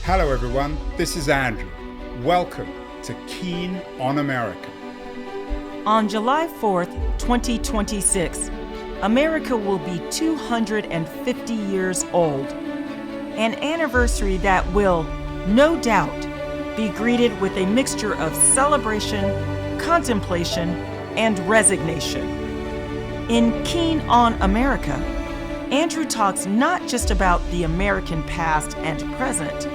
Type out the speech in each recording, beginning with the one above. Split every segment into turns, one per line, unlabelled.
Hello everyone, this is Andrew. Welcome to Keen on America.
On July 4th, 2026, America will be 250 years old. An anniversary that will, no doubt, be greeted with a mixture of celebration, contemplation, and resignation. In Keen on America, Andrew talks not just about the American past and present,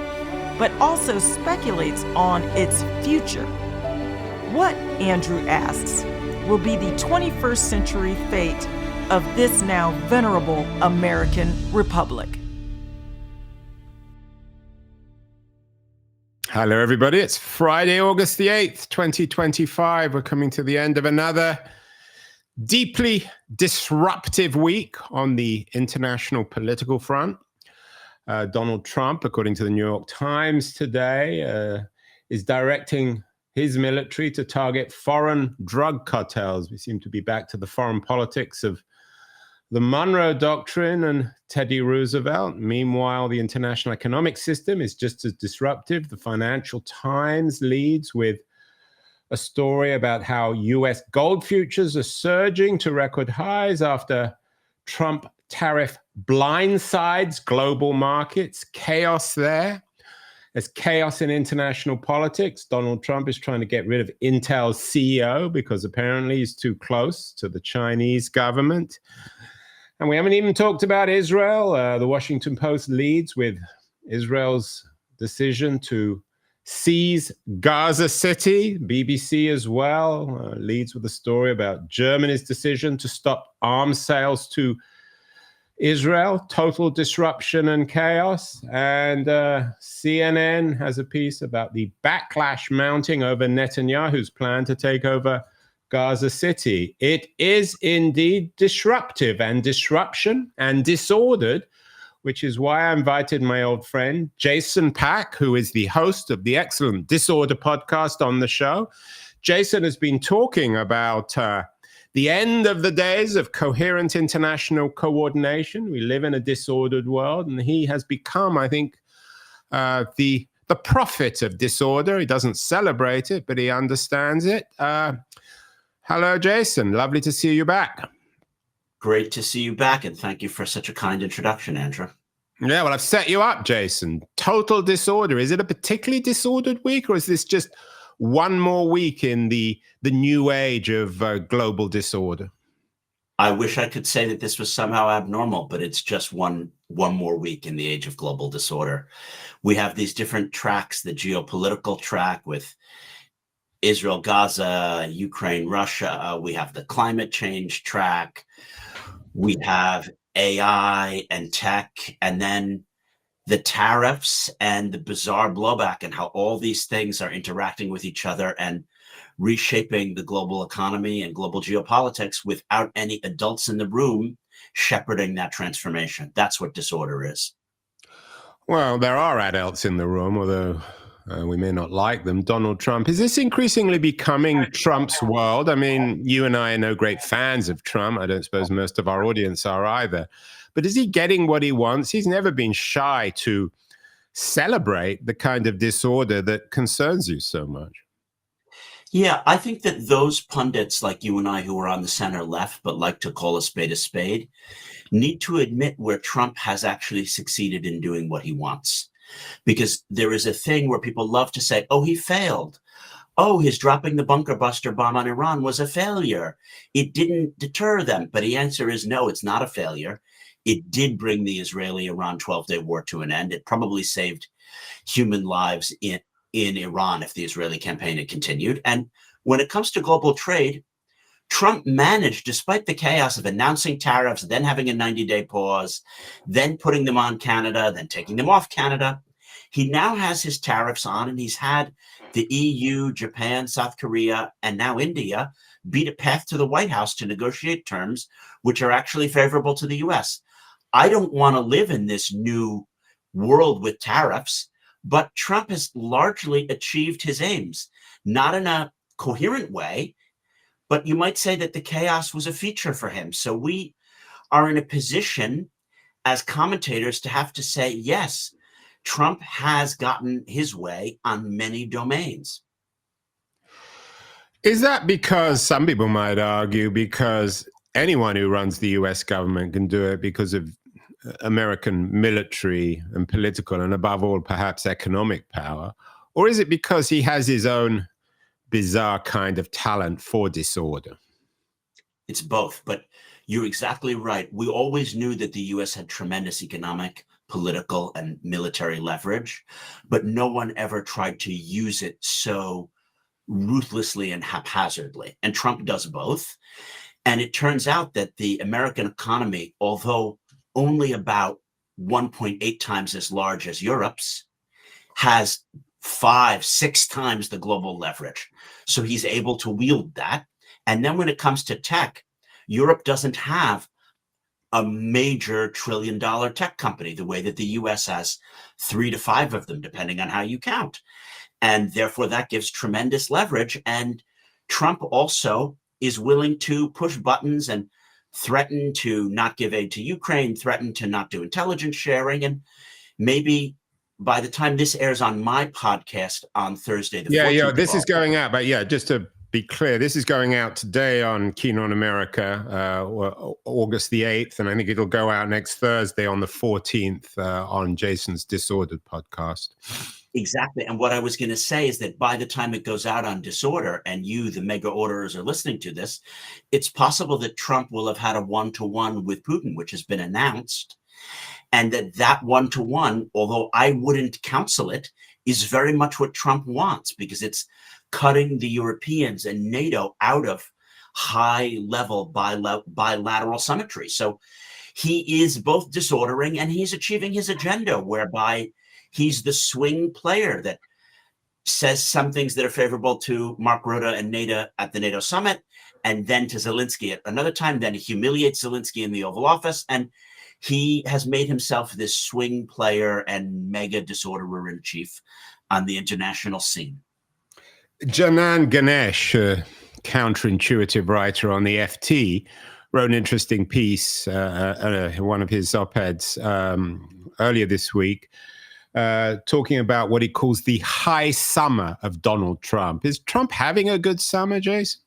but also speculates on its future. What, Andrew asks, will be the 21st century fate of this now venerable American republic?
Hello, everybody. It's Friday, August the 8th, 2025. We're coming to the end of another deeply disruptive week on the international political front. Donald Trump, according to the New York Times today, is directing his military to target foreign drug cartels. We seem to be back to the foreign politics of the Monroe Doctrine and Teddy Roosevelt. Meanwhile, the international economic system is just as disruptive. The Financial Times leads with a story about how U.S. gold futures are surging to record highs after Trump tariff blindsides global markets. Chaos there. There's chaos in international politics. Donald Trump is trying to get rid of Intel's CEO because apparently he's too close to the Chinese government. And we haven't even talked about Israel. The Washington Post leads with Israel's decision to seize Gaza City. BBC as well leads with a story about Germany's decision to stop arms sales to Israel. Total disruption and chaos. And CNN has a piece about the backlash mounting over Netanyahu's plan to take over Gaza City. It is indeed disruptive, and disruption and disordered, which is why I invited my old friend Jason Pack, who is the host of the excellent Disorder podcast, on the show. Jason has been talking about the end of the days of coherent international coordination. We live in a disordered world, and he has become, I think, the prophet of disorder. He doesn't celebrate it, but he understands it. Hello, Jason. Lovely to see you back.
Great to see you back, and thank you for such a kind introduction, Andrew.
Yeah, well, I've set you up, Jason. Total disorder. Is it a particularly disordered week, or is this just one more week in the new age of global disorder?
I wish I could say that this was somehow abnormal, but it's just one more week in the age of global disorder. We have these different tracks, the geopolitical track with Israel, Gaza, Ukraine, Russia. We have the climate change track. We have AI and tech, and then the tariffs and the bizarre blowback, and how all these things are interacting with each other and reshaping the global economy and global geopolitics without any adults in the room shepherding that transformation. That's what disorder is.
Well, there are adults in the room, although we may not like them. Donald Trump. Is this increasingly becoming Trump's world? I mean, you and I are no great fans of Trump. I don't suppose most of our audience are either. But is he getting what he wants? He's never been shy to celebrate the kind of disorder that concerns you so much.
Yeah, I think that those pundits like you and I who are on the center left but like to call a spade need to admit where Trump has actually succeeded in doing what he wants. Because there is a thing where people love to say, oh, he failed. Oh, his dropping the bunker buster bomb on Iran was a failure. It didn't deter them. But the answer is no, it's not a failure. It did bring the Israeli-Iran 12-day war to an end. It probably saved human lives in Iran if the Israeli campaign had continued. And when it comes to global trade, Trump managed, despite the chaos of announcing tariffs, then having a 90-day pause, then putting them on Canada, then taking them off Canada. He now has his tariffs on, and he's had the EU, Japan, South Korea, and now India beat a path to the White House to negotiate terms which are actually favorable to the U.S. I don't want to live in this new world with tariffs, but Trump has largely achieved his aims, not in a coherent way, but you might say that the chaos was a feature for him. So we are in a position as commentators to have to say, yes, Trump has gotten his way on many domains.
Is that because, some people might argue, because anyone who runs the US government can do it because of American military and political, and above all, perhaps economic power? Or is it because he has his own bizarre kind of talent for disorder?
It's both, but you're exactly right. We always knew that the US had tremendous economic, political, and military leverage, but no one ever tried to use it so ruthlessly and haphazardly. And Trump does both. And it turns out that the American economy, although only about 1.8 times as large as Europe's, has 5-6 times the global leverage. So he's able to wield that. And then when it comes to tech, Europe doesn't have a major $1 trillion tech company the way that the US has 3 to 5 of them, depending on how you count. And therefore, that gives tremendous leverage. And Trump also is willing to push buttons and threaten to not give aid to Ukraine, threaten to not do intelligence sharing. And maybe by the time this airs on my podcast on Thursday, the 14th
this is going out. But just to be clear, this is going out today on Keen on America, August the 8th. And I think it'll go out next Thursday on the 14th on Jason's Disordered podcast.
Exactly. And what I was going to say is that by the time it goes out on Disorder and you, the mega orderers, are listening to this, it's possible that Trump will have had a one-to-one with Putin, which has been announced. And that one-to-one, although I wouldn't counsel it, is very much what Trump wants, because it's cutting the Europeans and NATO out of high-level bilateral symmetry. So he is both disordering and he's achieving his agenda, whereby he's the swing player that says some things that are favorable to Mark Rutte and NATO at the NATO summit, and then to Zelensky at another time. Then he humiliates Zelensky in the Oval Office. And he has made himself this swing player and mega disorderer in chief on the international scene.
Janan Ganesh, a counterintuitive writer on the FT, wrote an interesting piece, one of his op-eds earlier this week, talking about what he calls the high summer of Donald Trump. Is Trump having a good summer, Jason?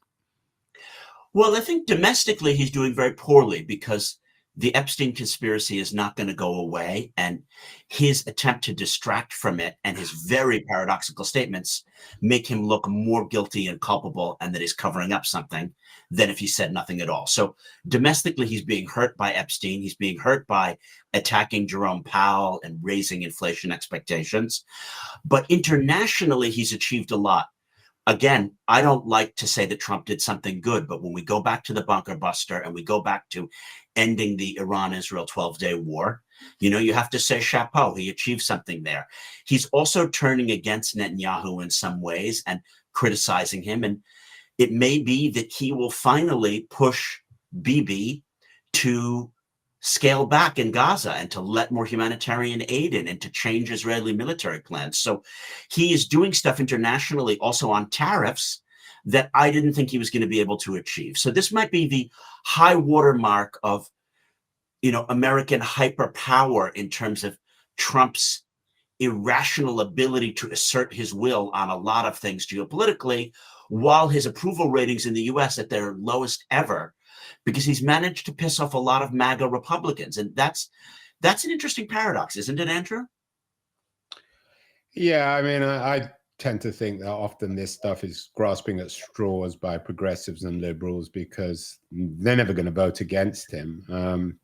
Well, I think domestically he's doing very poorly, because the Epstein conspiracy is not going to go away, and his attempt to distract from it and his very paradoxical statements make him look more guilty and culpable, and that he's covering up something, than if he said nothing at all. So domestically, he's being hurt by Epstein. He's being hurt by attacking Jerome Powell and raising inflation expectations. But internationally, he's achieved a lot. Again, I don't like to say that Trump did something good, but when we go back to the bunker buster and we go back to ending the Iran-Israel 12-day war, you have to say chapeau. He achieved something there. He's also turning against Netanyahu in some ways and criticizing him. And it may be that he will finally push Bibi to scale back in Gaza and to let more humanitarian aid in and to change Israeli military plans. So he is doing stuff internationally also on tariffs that I didn't think he was going to be able to achieve. So this might be the high watermark of, American hyperpower in terms of Trump's irrational ability to assert his will on a lot of things geopolitically, while his approval ratings in the US at their lowest ever, because he's managed to piss off a lot of MAGA Republicans. And that's an interesting paradox, isn't it, Andrew?
Yeah, I mean, I tend to think that often this stuff is grasping at straws by progressives and liberals, because they're never going to vote against him.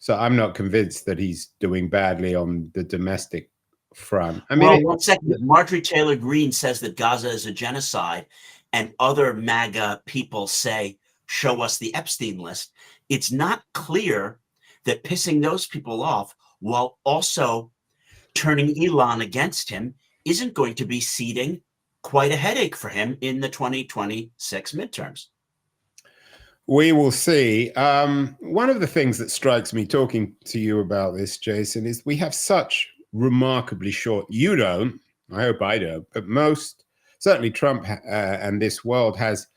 So I'm not convinced that he's doing badly on the domestic front. I mean,
one second. Marjorie Taylor Greene says that Gaza is a genocide, and other MAGA people say, show us the Epstein list. It's not clear that pissing those people off while also turning Elon against him isn't going to be seeding quite a headache for him in the 2026 midterms.
We will see. One of the things that strikes me talking to you about this, Jason, is we have such remarkably short, you don't, I hope I don't, but most, certainly Trump and this world has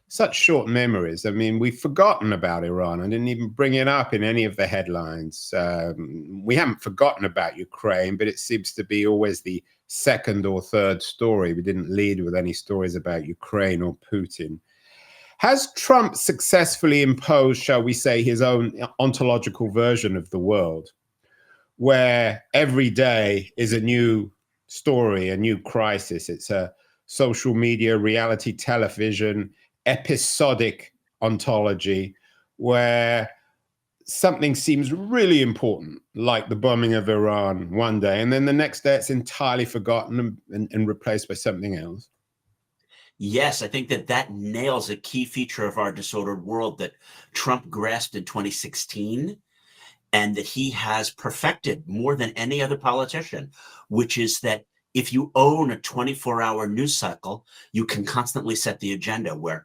such short memories. I mean, we've forgotten about Iran. I didn't even bring it up in any of the headlines. We haven't forgotten about Ukraine, but it seems to be always the second or third story. We didn't lead with any stories about Ukraine or Putin. Has Trump successfully imposed, shall we say, his own ontological version of the world, where every day is a new story, a new crisis? It's a social media, reality television, episodic ontology, where something seems really important, like the bombing of Iran one day, and then the next day it's entirely forgotten and replaced by something else.
Yes, I think that nails a key feature of our disordered world that Trump grasped in 2016 and that he has perfected more than any other politician, which is that if you own a 24-hour news cycle, you can constantly set the agenda, where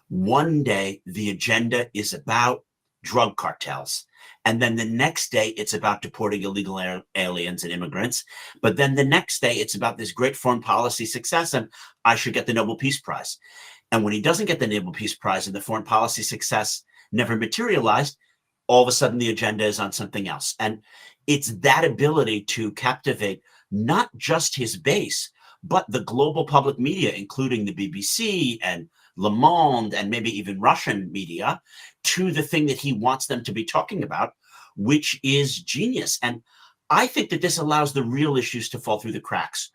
one day the agenda is about drug cartels. And then the next day it's about deporting illegal aliens and immigrants. But then the next day it's about this great foreign policy success and I should get the Nobel Peace Prize. And when he doesn't get the Nobel Peace Prize and the foreign policy success never materialized, all of a sudden the agenda is on something else. And it's that ability to captivate not just his base, but the global public media, including the BBC and Le Monde and maybe even Russian media, to the thing that he wants them to be talking about, which is genius. And I think that this allows the real issues to fall through the cracks.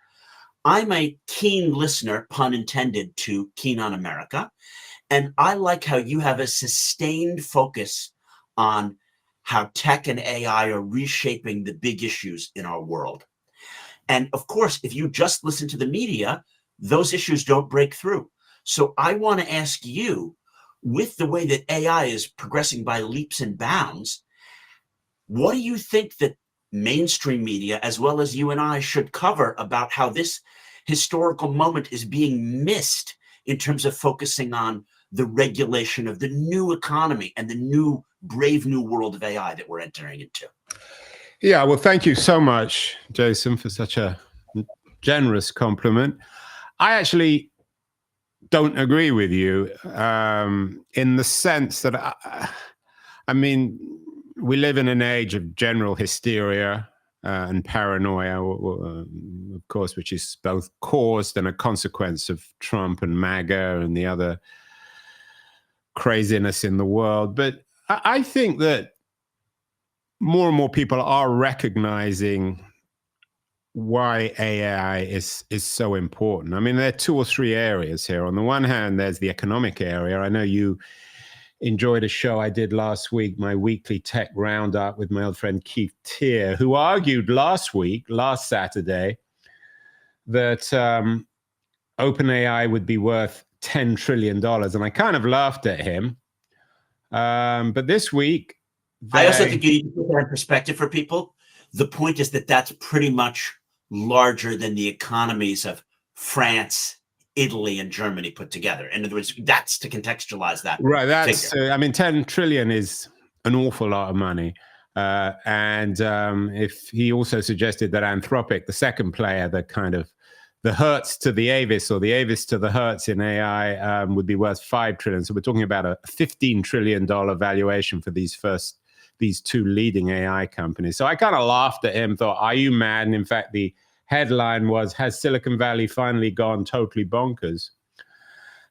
I'm a keen listener, pun intended, to Keen on America. And I like how you have a sustained focus on how tech and AI are reshaping the big issues in our world. And of course, if you just listen to the media, those issues don't break through. So I want to ask you, with the way that AI is progressing by leaps and bounds, what do you think that mainstream media, as well as you and I, should cover about how this historical moment is being missed in terms of focusing on the regulation of the new economy and the new brave new world of AI that we're entering into?
Yeah, well, thank you so much, Jason, for such a generous compliment. I actually don't agree with you in the sense that, I mean, we live in an age of general hysteria and paranoia, of course, which is both caused and a consequence of Trump and MAGA and the other craziness in the world. But I think that more and more people are recognizing why AI is so important. I mean, there are two or three areas here. On the one hand, there's the economic area. I know you enjoyed a show I did last week, my weekly tech roundup with my old friend Keith Teare, who argued last Saturday, that OpenAI would be worth $10 trillion. And I kind of laughed at him. But this week,
I also think you need to put that in perspective for people. The point is that that's pretty much larger than the economies of France, Italy, and Germany put together. In other words, that's to contextualize that.
Right. That's, I mean, 10 trillion is an awful lot of money. And if he also suggested that Anthropic, the second player, the kind of the Hertz to the Avis or the Avis to the Hertz in AI would be worth 5 trillion. So we're talking about a $15 trillion valuation for these two leading AI companies. So I kind of laughed at him, thought, are you mad? And in fact, the headline was, has Silicon Valley finally gone totally bonkers?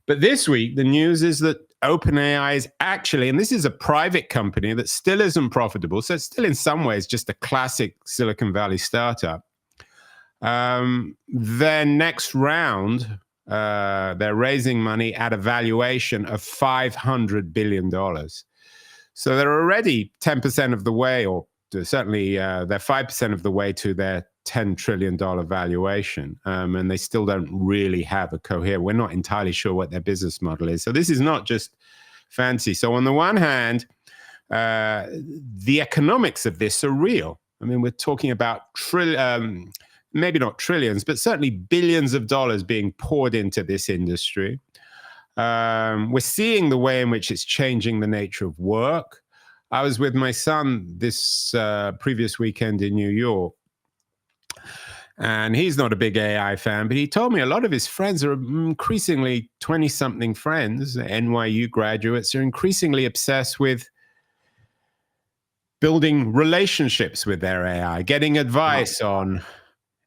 But this week, the news is that OpenAI is actually, and this is a private company that still isn't profitable, so it's still in some ways just a classic Silicon Valley startup. Their next round, they're raising money at a valuation of $500 billion. So they're already 10% of the way, or certainly they're 5% of the way to their $10 trillion valuation. And they still don't really have a coherent, we're not entirely sure what their business model is. So this is not just fancy. So on the one hand, the economics of this are real. I mean, we're talking about maybe not trillions, but certainly billions of dollars being poured into this industry. We're seeing the way in which it's changing the nature of work. I was with my son this previous weekend in New York, And he's not a big AI fan, but he told me a lot of his friends are increasingly 20-something friends, NYU graduates, are increasingly obsessed with building relationships with their AI, getting advice on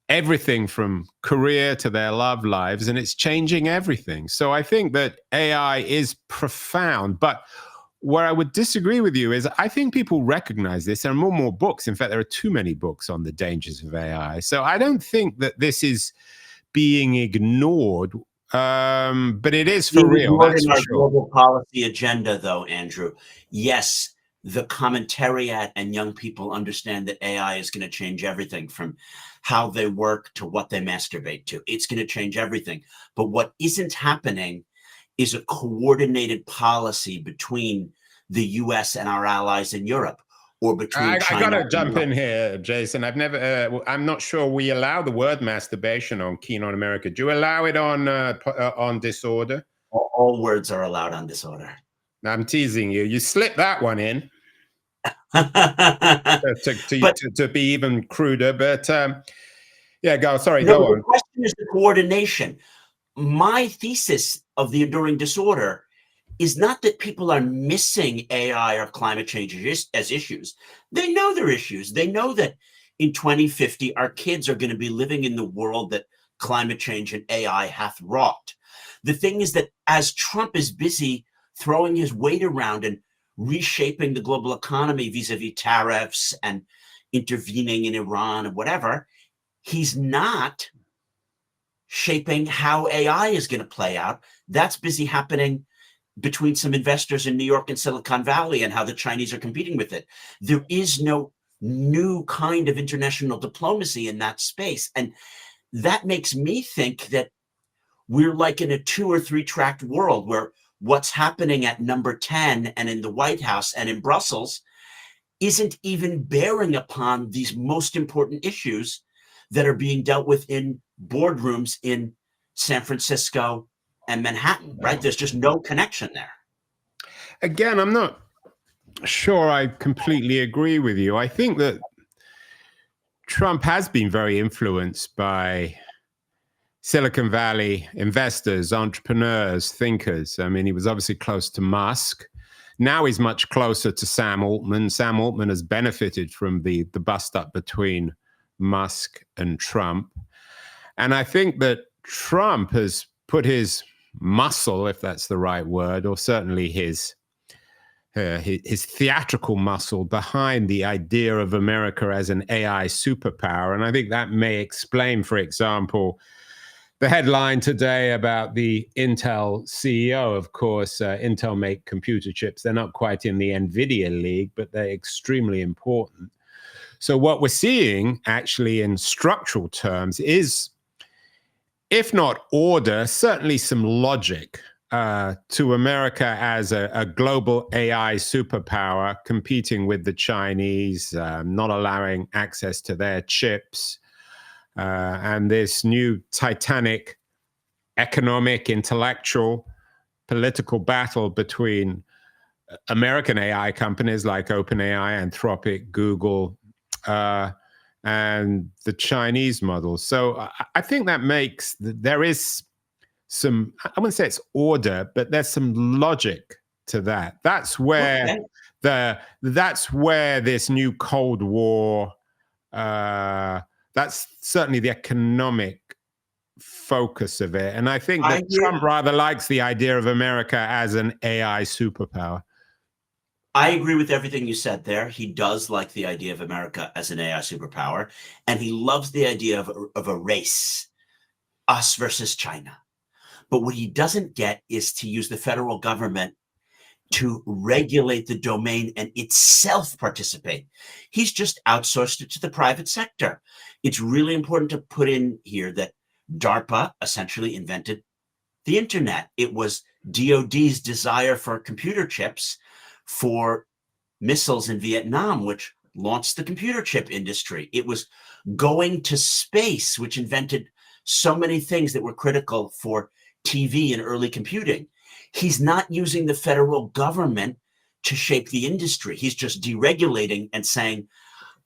everything from career to their love lives, and it's changing everything. So I think that AI is profound, but where I would disagree with you is I think people recognize this. There are more and more books. In fact, there are too many books on the dangers of AI. So I don't think that this is being ignored, but it is for real. That's
in
for
our
sure.
global policy agenda, though, Andrew. Yes, the commentariat and young people understand that AI is going to change everything from how they work to what they masturbate to. It's going to change everything. But what isn't happening is a coordinated policy between the US and our allies in Europe, or between China.
I got to jump in here, Jason. I'm not sure we allow the word masturbation on Keen on America. Do you allow it on Disorder?
All words are allowed on Disorder.
I'm teasing you. You slipped that one in to be even cruder. But yeah, go on.
The question is the coordination. My thesis of the Enduring Disorder is not that people are missing AI or climate change as issues. They know they're issues. They know that in 2050, our kids are going to be living in the world that climate change and AI hath wrought. The thing is that as Trump is busy throwing his weight around and reshaping the global economy vis-a-vis tariffs and intervening in Iran and whatever, he's not shaping how AI is going to play out. That's busy happening between some investors in New York and Silicon Valley and how the Chinese are competing with it. There is no new kind of international diplomacy in that space. And that makes me think that we're like in a 2 or 3 tracked world where what's happening at number 10 and in the White House and in Brussels isn't even bearing upon these most important issues that are being dealt with in boardrooms in San Francisco and Manhattan, right? There's just no connection there.
Again, I'm not sure I completely agree with you. I think that Trump has been very influenced by Silicon Valley investors, entrepreneurs, thinkers. I mean, he was obviously close to Musk. Now he's much closer to Sam Altman. Sam Altman has benefited from the bust-up between Musk and Trump. And I think that Trump has put his muscle, if that's the right word, or certainly his theatrical muscle behind the idea of America as an AI superpower. And I think that may explain, for example, the headline today about the Intel CEO. Of course, Intel make computer chips. They're not quite in the NVIDIA league, but they're extremely important. So what we're seeing actually in structural terms is, if not order, certainly some logic to America as a global AI superpower, competing with the Chinese, not allowing access to their chips, and this new titanic economic, intellectual, political battle between American AI companies like OpenAI, Anthropic, Google, and the Chinese model. So I think that makes, there is some, I wouldn't say it's order, but there's some logic to that. That's where that's where this new Cold War, that's certainly the economic focus of it. And I think that Trump rather likes the idea of America as an AI superpower.
I agree with everything you said there. He does like the idea of America as an AI superpower, and he loves the idea of a race, us versus China. But what he doesn't get is to use the federal government to regulate the domain and itself participate. He's just outsourced it to the private sector. It's really important to put in here that DARPA essentially invented the internet. It was DOD's desire for computer chips for missiles in Vietnam, which launched the computer chip industry. It was going to space, which invented so many things that were critical for TV and early computing. He's not using the federal government to shape the industry. He's just deregulating and saying,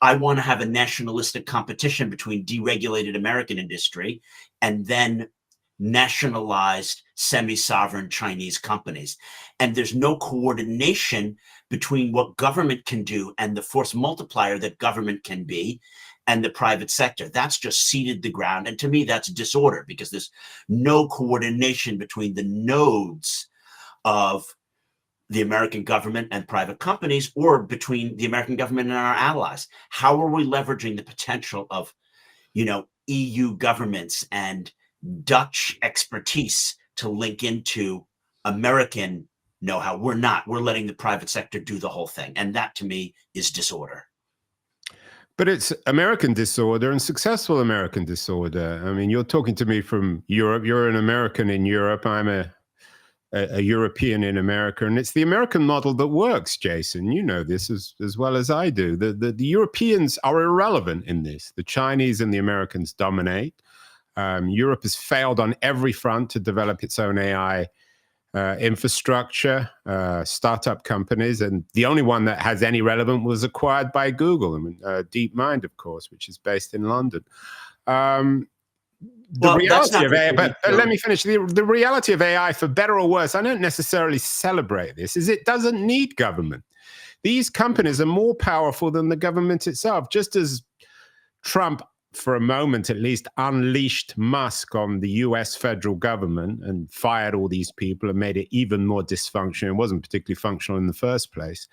I want to have a nationalistic competition between deregulated American industry and then nationalized semi-sovereign Chinese companies. And there's no coordination between what government can do and the force multiplier that government can be and the private sector. That's just seeded the ground. And to me, that's disorder, because there's no coordination between the nodes of the American government and private companies, or between the American government and our allies. How are we leveraging the potential of, EU governments and Dutch expertise to link into American know-how? We're not. We're letting the private sector do the whole thing. And that, to me, is disorder.
But it's American disorder, and successful American disorder. I mean, you're talking to me from Europe. You're an American in Europe. I'm a European in America, and it's the American model that works, Jason. You know this as well as I do. The Europeans are irrelevant in this. The Chinese and the Americans dominate. Europe has failed on every front to develop its own AI infrastructure, startup companies, and the only one that has any relevance was acquired by Google. I mean, DeepMind, of course, which is based in London. The reality of AI, but let me finish. The reality of AI, for better or worse, I don't necessarily celebrate this, is it doesn't need government. These companies are more powerful than the government itself. Just as Trump, for a moment at least, unleashed Musk on the US federal government and fired all these people and made it even more dysfunctional. It wasn't particularly functional in the first place.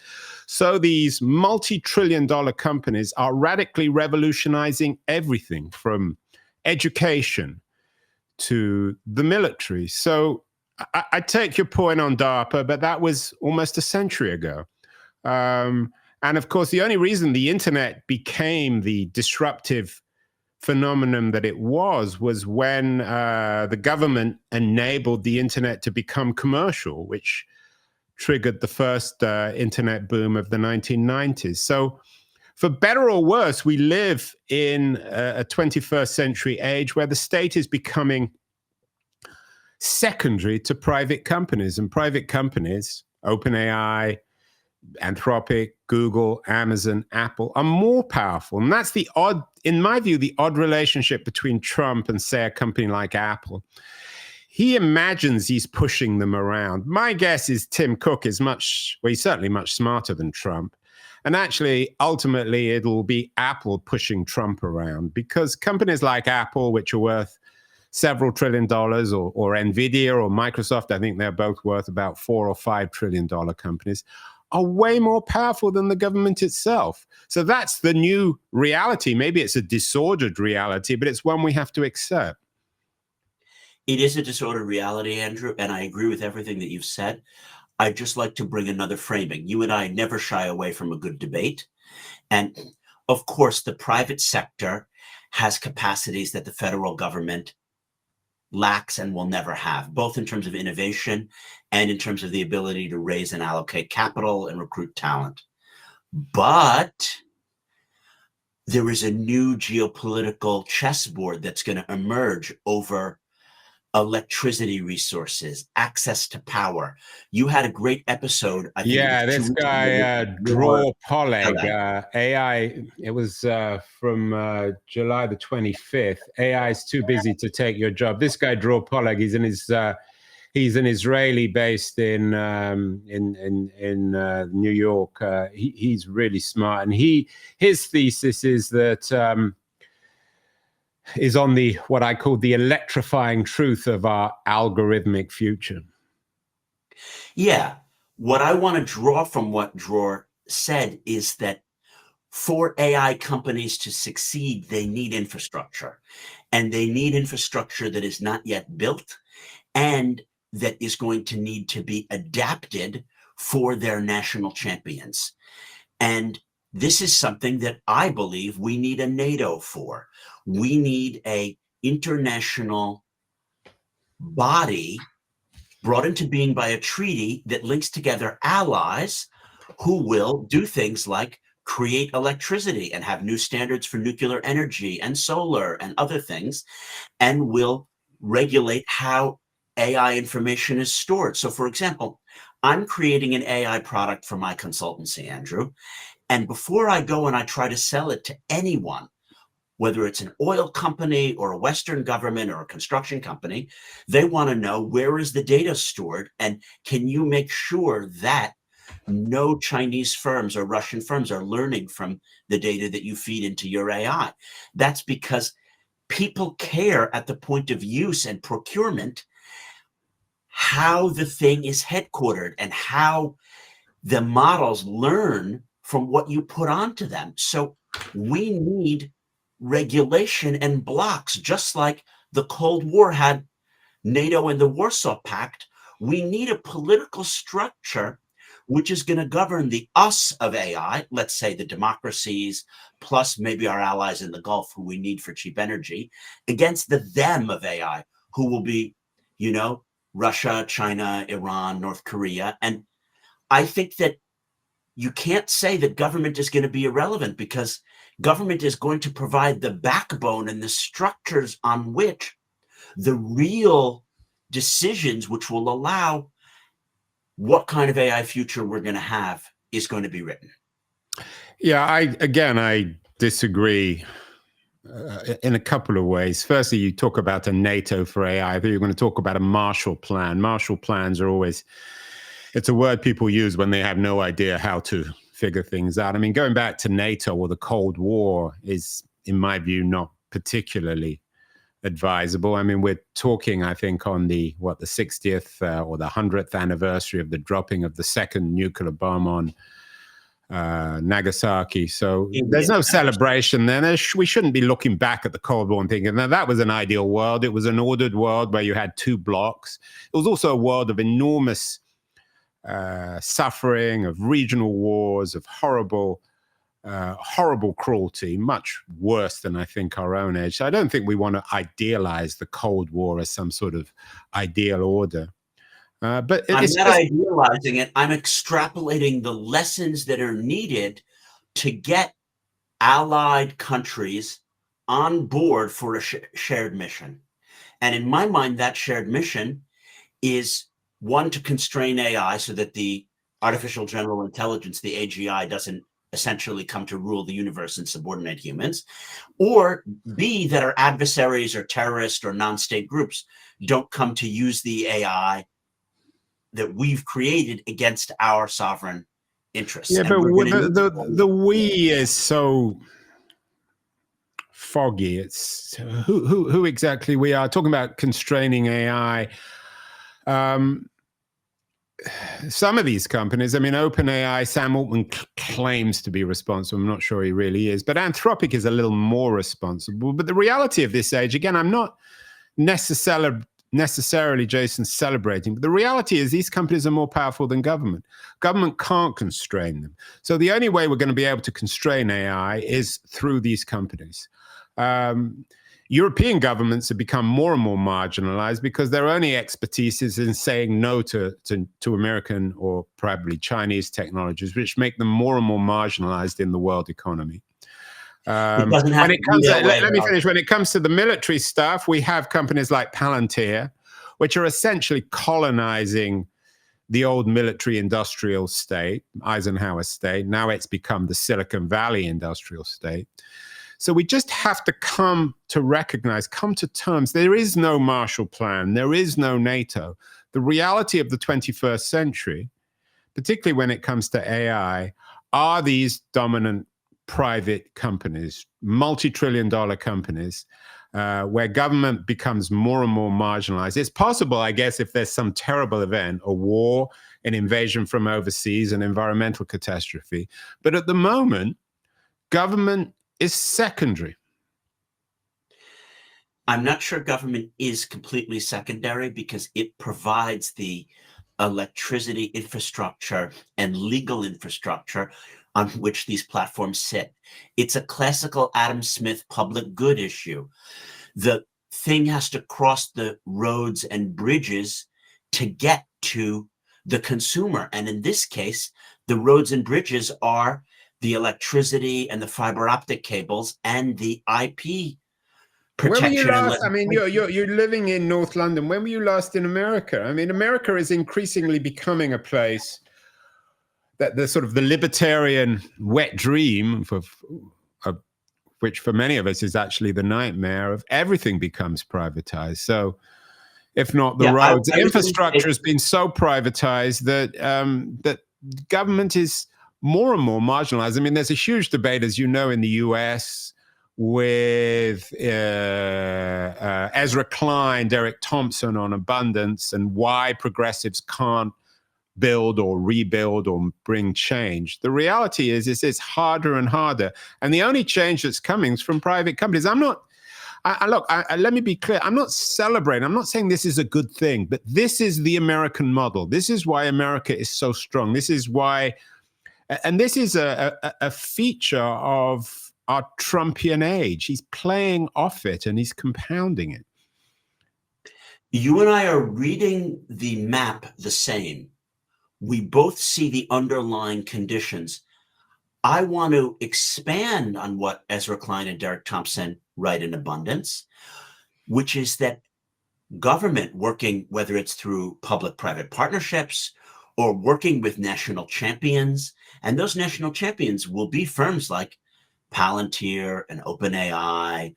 So these multi-trillion-dollar companies are radically revolutionizing everything from education to the military. So I take your point on DARPA, but that was almost a century ago. And of course, the only reason the internet became the disruptive phenomenon that it was when the government enabled the internet to become commercial, which triggered the first internet boom of the 1990s. So for better or worse, we live in a 21st century age where the state is becoming secondary to private companies. And private companies, OpenAI, Anthropic, Google, Amazon, Apple, are more powerful. And that's the odd, in my view, the odd relationship between Trump and, say, a company like Apple. He imagines he's pushing them around. My guess is Tim Cook is he's certainly much smarter than Trump. And actually, ultimately, it'll be Apple pushing Trump around, because companies like Apple, which are worth several $1 trillion, or Nvidia or Microsoft, I think they're both worth about $4 or $5 trillion companies, are way more powerful than the government itself. So that's the new reality. Maybe it's a disordered reality, but it's one we have to accept.
It is a disordered reality, Andrew, and I agree with everything that you've said. I'd just like to bring another framing. You and I never shy away from a good debate. And of course, the private sector has capacities that the federal government lacks and will never have, both in terms of innovation and in terms of the ability to raise and allocate capital and recruit talent. But there is a new geopolitical chessboard that's going to emerge over electricity resources, access to power. You had a great episode. I think
this guy, Dror Poleg, AI, it was from July the 25th. AI is too busy to take your job. This guy, Dror Poleg, he's an Israeli based in New York. He's really smart. And his thesis is that is on what I call the electrifying truth of our algorithmic future.
Yeah. What I want to draw from what Dror said is that for AI companies to succeed, they need infrastructure. And they need infrastructure that is not yet built and that is going to need to be adapted for their national champions. And this is something that I believe we need a NATO for. We need an international body brought into being by a treaty that links together allies who will do things like create electricity and have new standards for nuclear energy and solar and other things, and will regulate how AI information is stored. So, for example, I'm creating an AI product for my consultancy, Andrew, And before I go and I try to sell it to anyone, whether it's an oil company or a Western government or a construction company, they want to know, where is the data stored? And can you make sure that no Chinese firms or Russian firms are learning from the data that you feed into your AI? That's because people care at the point of use and procurement how the thing is headquartered and how the models learn from what you put onto them. So we need regulation and blocks, just like the Cold War had NATO and the Warsaw Pact. We need a political structure which is going to govern the us of AI, let's say the democracies, plus maybe our allies in the Gulf who we need for cheap energy, against the them of AI, who will be, Russia, China, Iran, North Korea. And I think that you can't say that government is going to be irrelevant, because government is going to provide the backbone and the structures on which the real decisions which will allow what kind of AI future we're going to have is going to be written.
Yeah, I disagree in a couple of ways. Firstly, you talk about a NATO for AI. I think you're going to talk about a Marshall Plan. Marshall plans are always, it's a word people use when they have no idea how to figure things out. I mean, going back to NATO or the Cold War is, in my view, not particularly advisable. I mean, we're talking, I think, on the 60th or the 100th anniversary of the dropping of the second nuclear bomb on Nagasaki. So there's no celebration then. We shouldn't be looking back at the Cold War and thinking, now that was an ideal world. It was an ordered world where you had two blocks. It was also a world of enormous suffering, of regional wars, of horrible cruelty, much worse than I think our own age. So I don't think we want to idealize the Cold War as some sort of ideal order. But
I'm not idealizing it. I'm extrapolating the lessons that are needed to get allied countries on board for a shared mission. And in my mind, that shared mission is, one, to constrain AI so that the artificial general intelligence, the AGI, doesn't essentially come to rule the universe and subordinate humans, or B, that our adversaries or terrorists or non-state groups don't come to use the AI that we've created against our sovereign interests.
Yeah, but the we is so foggy. It's who exactly we are. Talking about constraining AI. Some of these companies, I mean, OpenAI, Sam Altman claims to be responsible. I'm not sure he really is, but Anthropic is a little more responsible. But the reality of this age, again, I'm not necessarily, Jason, celebrating, but the reality is these companies are more powerful than government. Government can't constrain them. So the only way we're going to be able to constrain AI is through these companies. European governments have become more and more marginalized because their only expertise is in saying no to American or probably Chinese technologies, which make them more and more marginalized in the world economy. Let me finish. When it comes to the military stuff, we have companies like Palantir, which are essentially colonizing the old military industrial state, Eisenhower state. Now it's become the Silicon Valley industrial state. So we just have to come to terms. There is no Marshall Plan. There is no NATO. The reality of the 21st century, particularly when it comes to AI, are these dominant private companies, multi-trillion-dollar companies, where government becomes more and more marginalized. It's possible, I guess, if there's some terrible event, a war, an invasion from overseas, an environmental catastrophe. But at the moment, government is secondary.
I'm not sure government is completely secondary, because it provides the electricity infrastructure and legal infrastructure on which these platforms sit. It's a classical Adam Smith public good issue. The thing has to cross the roads and bridges to get to the consumer. And in this case, the roads and bridges are the electricity and the fiber optic cables and the IP protection.
When were you last? I mean, you're living in North London. When were you last in America? I mean, America is increasingly becoming a place that the sort of the libertarian wet dream of which for many of us is actually the nightmare of everything becomes privatized. So if not the roads, infrastructure has been so privatized that that government is more and more marginalized. I mean, there's a huge debate, as you know, in the US with Ezra Klein, Derek Thompson on abundance and why progressives can't build or rebuild or bring change. The reality is it's harder and harder. And the only change that's coming is from private companies. Let me be clear. I'm not celebrating. I'm not saying this is a good thing, but this is the American model. This is why America is so strong. This is why, and this is a feature of our Trumpian age. He's playing off it and he's compounding it.
You and I are reading the map the same. We both see the underlying conditions. I want to expand on what Ezra Klein and Derek Thompson write in Abundance, which is that government working, whether it's through public-private partnerships or working with national champions, and those national champions will be firms like Palantir and OpenAI,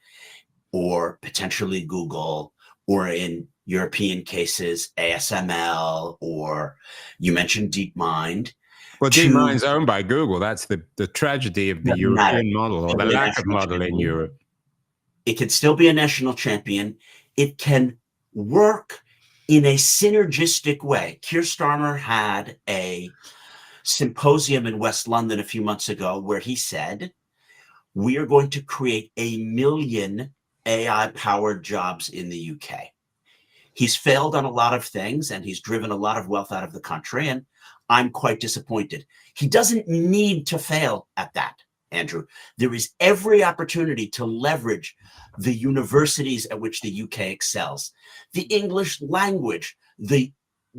or potentially Google, or in European cases, ASML, or you mentioned DeepMind.
Well, DeepMind's owned by Google. That's the tragedy of the European model, or the lack of model in Europe.
It can still be a national champion. It can work in a synergistic way. Keir Starmer had a symposium in West London a few months ago where he said, we are going to create 1 million AI-powered jobs in the UK. He's failed on a lot of things, and he's driven a lot of wealth out of the country, and I'm quite disappointed. He doesn't need to fail at that, Andrew. There is every opportunity to leverage the universities at which the UK excels, the English language, the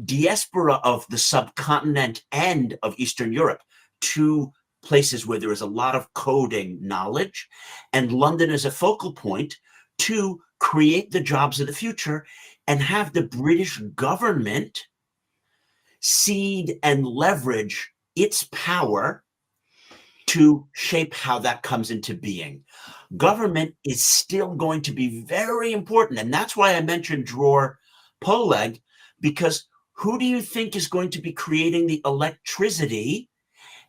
diaspora of the subcontinent and of Eastern Europe, two places where there is a lot of coding knowledge, and London as a focal point to create the jobs of the future and have the British government seed and leverage its power to shape how that comes into being. Government is still going to be very important. And that's why I mentioned Dror Poleg, because who do you think is going to be creating the electricity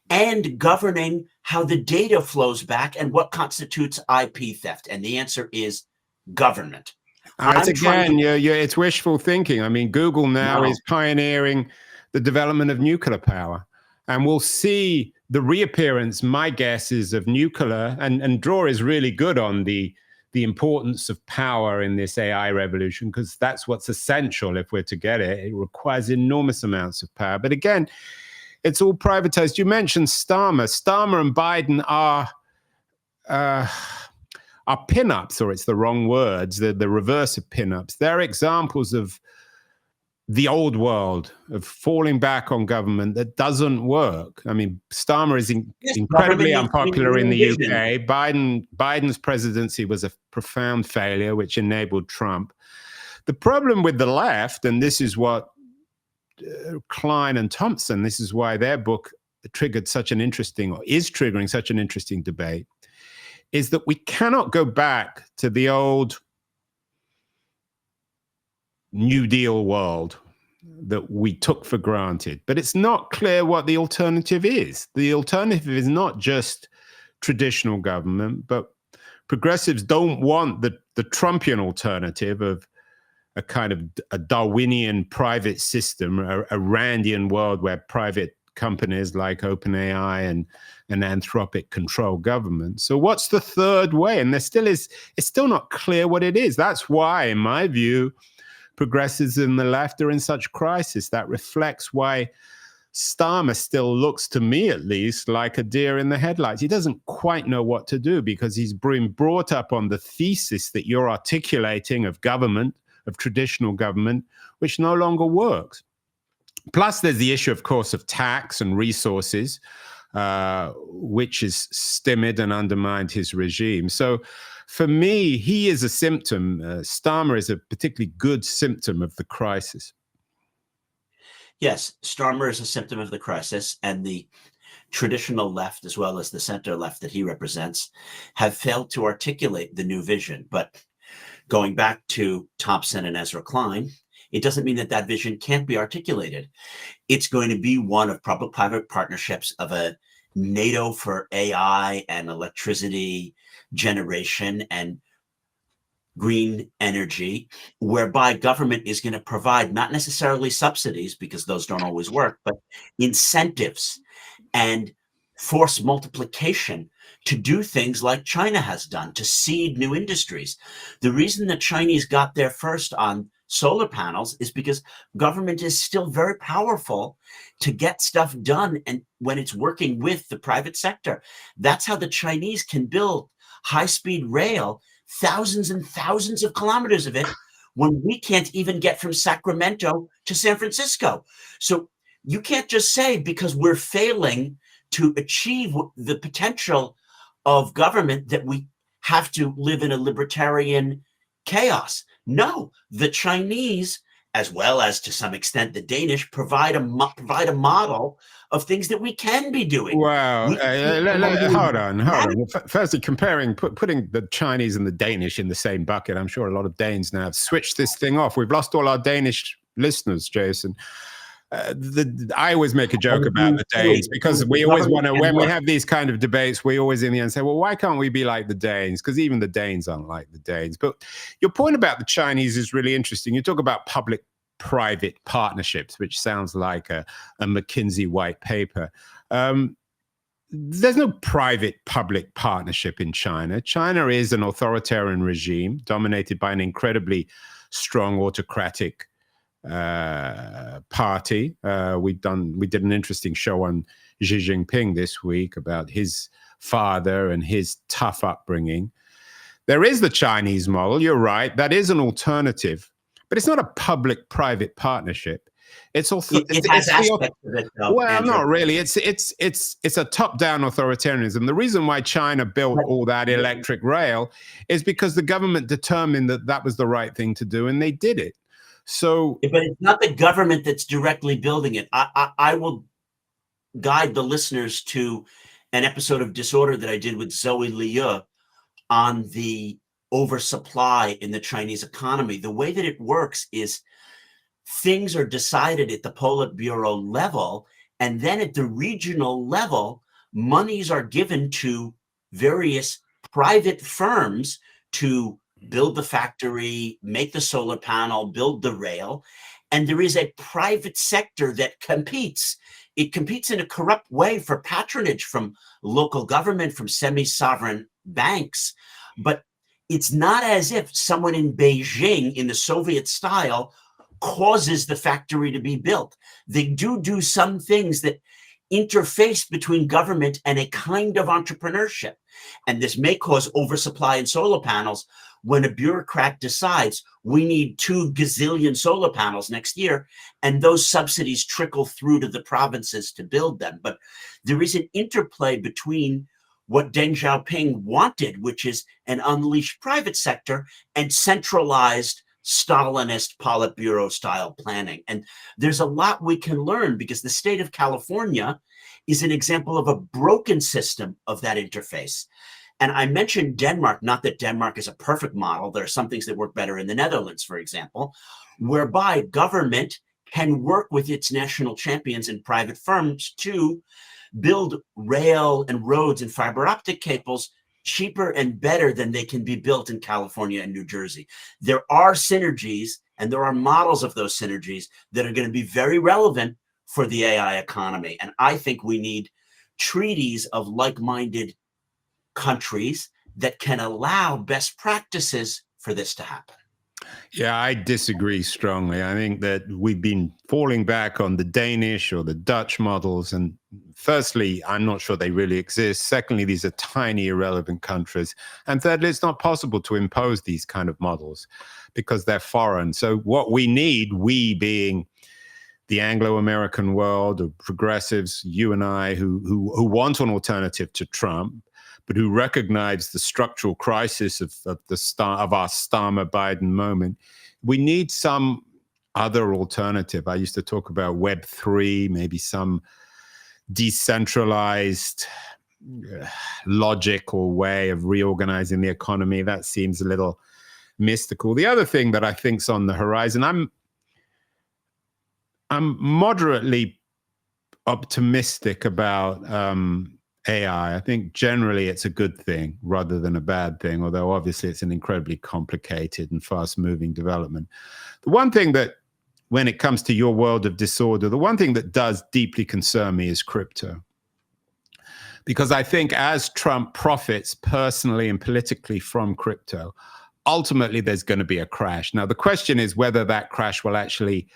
and governing how the data flows back and what constitutes IP theft? And the answer is government.
It's wishful thinking. I mean, Google now is pioneering the development of nuclear power, and we'll see the reappearance, my guess is, of nuclear, and Dror is really good on the importance of power in this AI revolution, because that's what's essential if we're to get it. It requires enormous amounts of power. But again, it's all privatized. You mentioned Starmer. Starmer and Biden are pinups, or it's the wrong words, the reverse of pinups. They're examples of the old world, of falling back on government that doesn't work. I mean, Starmer is incredibly unpopular in the UK. Biden's presidency was a profound failure, which enabled Trump. The problem with the left, and this is what Klein and Thompson, this is why their book triggered such an interesting, or is triggering such an interesting debate, is that we cannot go back to the old New Deal world that we took for granted. But it's not clear what the alternative is. The alternative is not just traditional government, but progressives don't want the Trumpian alternative of a kind of a Darwinian private system, a Randian world where private companies like OpenAI and Anthropic control government. So what's the third way? And it's still not clear what it is. That's why, in my view, progressives in the left are in such crisis. That reflects why Starmer still looks, to me at least, like a deer in the headlights. He doesn't quite know what to do because he's been brought up on the thesis that you're articulating of government, of traditional government, which no longer works. Plus, there's the issue, of course, of tax and resources, which has stymied and undermined his regime. So for me, he is a symptom. Starmer is a particularly good symptom of the crisis.
Yes, Starmer is a symptom of the crisis, and the traditional left, as well as the center left that he represents, have failed to articulate the new vision. But going back to Thompson and Ezra Klein, it doesn't mean that that vision can't be articulated. It's going to be one of public-private partnerships of a NATO for AI and electricity generation and green energy, whereby government is going to provide not necessarily subsidies, because those don't always work, but incentives and force multiplication to do things like China has done, to seed new industries. The reason the Chinese got there first on solar panels is because government is still very powerful to get stuff done, and when it's working with the private sector. That's how the Chinese can build high-speed rail, thousands and thousands of kilometers of it, when we can't even get from Sacramento to San Francisco. So you can't just say, because we're failing to achieve the potential of government, that we have to live in a libertarian chaos. No, the Chinese, as well as to some extent the Danish, provide a model of things that we can be doing.
Wow. Hold on. Firstly, putting the Chinese and the Danish in the same bucket, I'm sure a lot of Danes now have switched this thing off. We've lost all our Danish listeners, Jason. I always make a joke about the Danes, because we always want to, when we have these kind of debates, we always in the end say, well, why can't we be like the Danes? Because even the Danes aren't like the Danes. But your point about the Chinese is really interesting. You talk about public-private partnerships, which sounds like a McKinsey white paper. There's no private-public partnership in China. China is an authoritarian regime dominated by an incredibly strong autocratic party. We did an interesting show on Xi Jinping this week about his father and his tough upbringing. There is the Chinese model. You're right. That is an alternative, but it's not a public-private partnership. It has aspects of it, though. Well, Andrew, not really. It's a top-down authoritarianism. The reason why China built all that electric rail is because the government determined that that was the right thing to do, and they did it. So,
but it's not the government that's directly building it. I will guide the listeners to an episode of Disorder that I did with Zoe Liu on the oversupply in the Chinese economy. The way that it works is things are decided at the Politburo level, and then at the regional level, monies are given to various private firms to build the factory, make the solar panel, build the rail. And there is a private sector that competes. It competes in a corrupt way for patronage from local government, from semi-sovereign banks. But it's not as if someone in Beijing in the Soviet style causes the factory to be built. They do some things that interface between government and a kind of entrepreneurship. And this may cause oversupply in solar panels when a bureaucrat decides we need 2 gazillion solar panels next year, and those subsidies trickle through to the provinces to build them. But there is an interplay between what Deng Xiaoping wanted, which is an unleashed private sector, and centralized Stalinist Politburo style planning. And there's a lot we can learn, because the state of California is an example of a broken system of that interface. And I mentioned Denmark, not that Denmark is a perfect model. There are some things that work better in the Netherlands, for example, whereby government can work with its national champions and private firms to build rail and roads and fiber optic cables cheaper and better than they can be built in California and New Jersey. There are synergies, and there are models of those synergies that are going to be very relevant for the AI economy. And I think we need treaties of like-minded countries that can allow best practices for this to happen.
Yeah, I disagree strongly. I think that we've been falling back on the Danish or the Dutch models. And firstly, I'm not sure they really exist. Secondly, these are tiny, irrelevant countries. And thirdly, it's not possible to impose these kind of models because they're foreign. So what we need, we being the Anglo-American world of progressives, you and I, who want an alternative to Trump, but who recognize the structural crisis of our Starmer-Biden moment. We need some other alternative. I used to talk about Web3, maybe some decentralized logic or way of reorganizing the economy. That seems a little mystical. The other thing that I think's on the horizon, I'm moderately optimistic about AI. I think generally it's a good thing rather than a bad thing, although obviously it's an incredibly complicated and fast-moving development. The one thing that, when it comes to your world of disorder, the one thing that does deeply concern me is crypto. Because I think as Trump profits personally and politically from crypto, ultimately there's going to be a crash. Now, the question is whether that crash will actually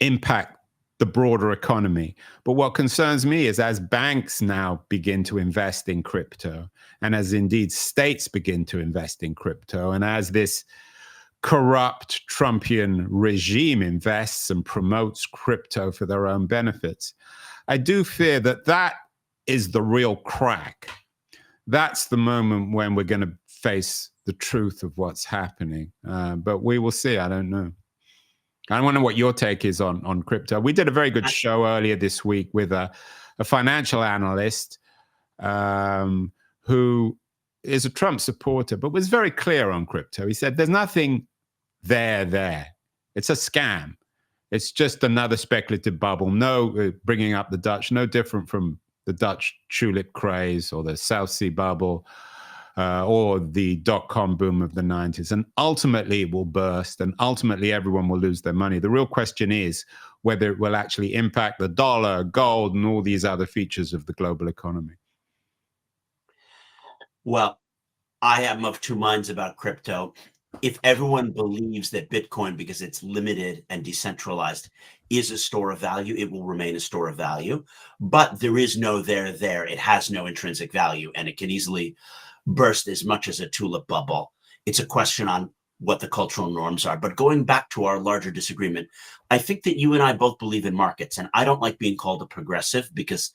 impact the broader economy. But what concerns me is as banks now begin to invest in crypto, and as indeed states begin to invest in crypto, and as this corrupt Trumpian regime invests and promotes crypto for their own benefits, I do fear that that is the real crack. That's the moment when we're going to face the truth of what's happening. But we will see. I don't know. I want to know what your take is on crypto. We did a very good show earlier this week with a financial analyst who is a Trump supporter, but was very clear on crypto. He said, there's nothing there. It's a scam. It's just another speculative bubble. No, bringing up the Dutch, no different from the Dutch tulip craze or the South Sea bubble or the dot-com boom of the 90s. And ultimately it will burst and ultimately everyone will lose their money. The real question is whether it will actually impact the dollar, gold, and all these other features of the global economy.
Well, I am of two minds about crypto. If everyone believes that Bitcoin, because it's limited and decentralized, is a store of value, it will remain a store of value. But there is no there. It has no intrinsic value, and it can easily burst as much as a tulip bubble. It's a question on what the cultural norms are. But going back to our larger disagreement, I think that you and I both believe in markets, and I don't like being called a progressive because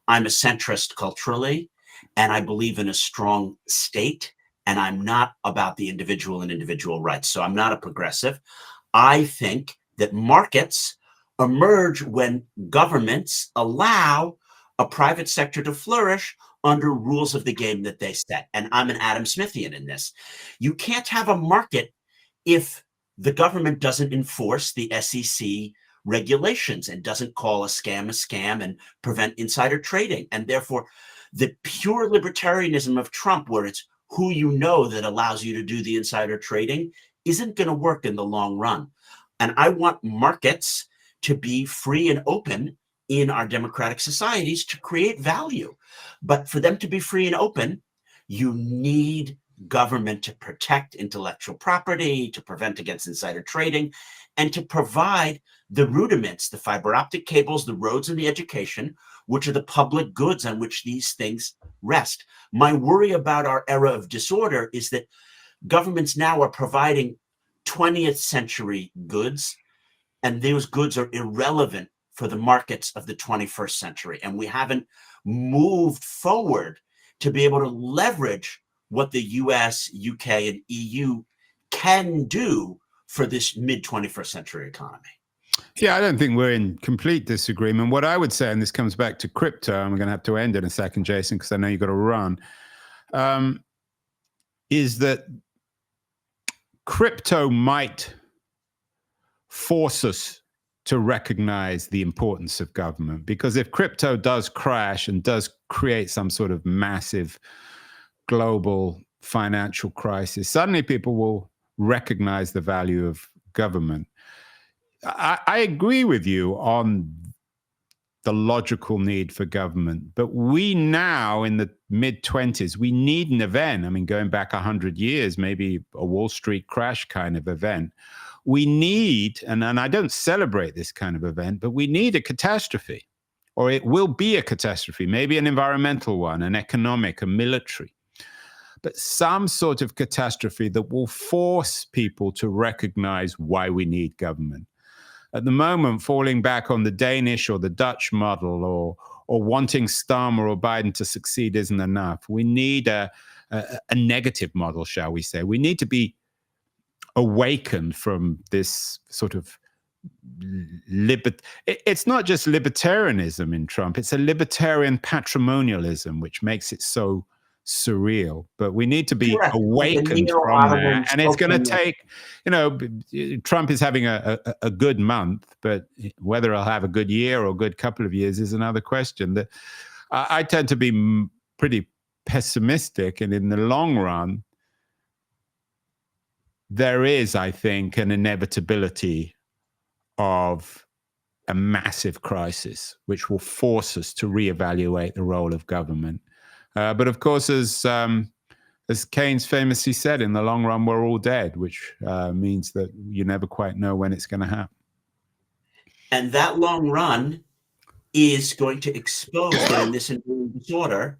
I'm a centrist culturally, and I believe in a strong state. And I'm not about the individual and individual rights. So I'm not a progressive. I think that markets emerge when governments allow a private sector to flourish under rules of the game that they set. And I'm an Adam Smithian in this. You can't have a market if the government doesn't enforce the SEC regulations and doesn't call a scam and prevent insider trading. And therefore, the pure libertarianism of Trump, where it's who you know that allows you to do the insider trading, isn't going to work in the long run. And I want markets to be free and open in our democratic societies to create value. But for them to be free and open, you need government to protect intellectual property, to prevent against insider trading, and to provide the rudiments, the fiber optic cables, the roads, and the education, which are the public goods on which these things rest. My worry about our era of disorder is that governments now are providing 20th century goods, and those goods are irrelevant for the markets of the 21st century. And we haven't moved forward to be able to leverage what the US, UK, and EU can do for this mid-21st century economy.
Yeah, I don't think we're in complete disagreement. What I would say, and this comes back to crypto, and we're going to have to end in a second, Jason, because I know you've got to run, is that crypto might force us to recognize the importance of government. Because if crypto does crash and does create some sort of massive global financial crisis, suddenly people will recognize the value of government. I agree with you on the logical need for government, but we now in the mid-20s, we need an event. I mean, going back 100 years, maybe a Wall Street crash kind of event. We need, and I don't celebrate this kind of event, but we need a catastrophe, or it will be a catastrophe, maybe an environmental one, an economic, a military, but some sort of catastrophe that will force people to recognize why we need government. At the moment, falling back on the Danish or the Dutch model or wanting Starmer or Biden to succeed isn't enough. We need a negative model, shall we say. We need to be awakened from this sort of it's not just libertarianism in Trump, it's a libertarian patrimonialism, which makes it so surreal. But we need to be
Correct.
awakened from that. And it's going to take, Trump is having a good month, but whether I'll have a good year or a good couple of years is another question. That I tend to be pretty pessimistic, and in the long run, there is, I think, an inevitability of a massive crisis, which will force us to reevaluate the role of government. But of course, as Keynes famously said, in the long run, we're all dead, which means that you never quite know when it's going to happen.
And that long run is going to expose that in this enduring disorder,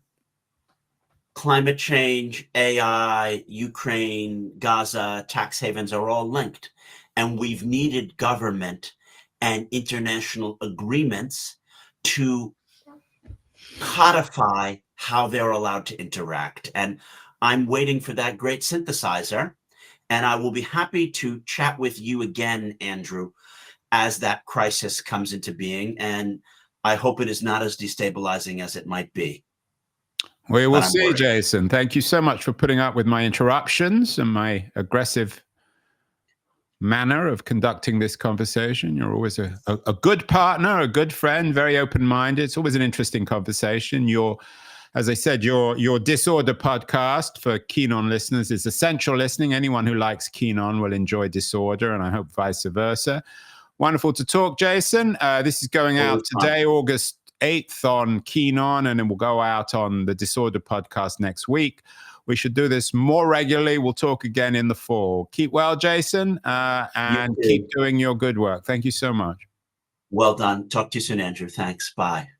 climate change, AI, Ukraine, Gaza, tax havens are all linked. And we've needed government and international agreements to codify how they're allowed to interact. And I'm waiting for that great synthesizer. And I will be happy to chat with you again, Andrew, as that crisis comes into being. And I hope it is not as destabilizing as it might be.
We will see, Jason. Thank you so much for putting up with my interruptions and my aggressive manner of conducting this conversation. You're always a good partner, a good friend, very open-minded. It's always an interesting conversation. As I said, your Disorder podcast for Keen On listeners is essential listening. Anyone who likes Keen On will enjoy Disorder, and I hope vice versa. Wonderful to talk, Jason. This is going out today, August 8th on Keen On, and then we'll go out on the Disorder podcast next week. We should do this more regularly. We'll talk again in the fall. Keep well, Jason, and keep doing your good work. Thank you so much.
Well done. Talk to you soon, Andrew. Thanks. Bye.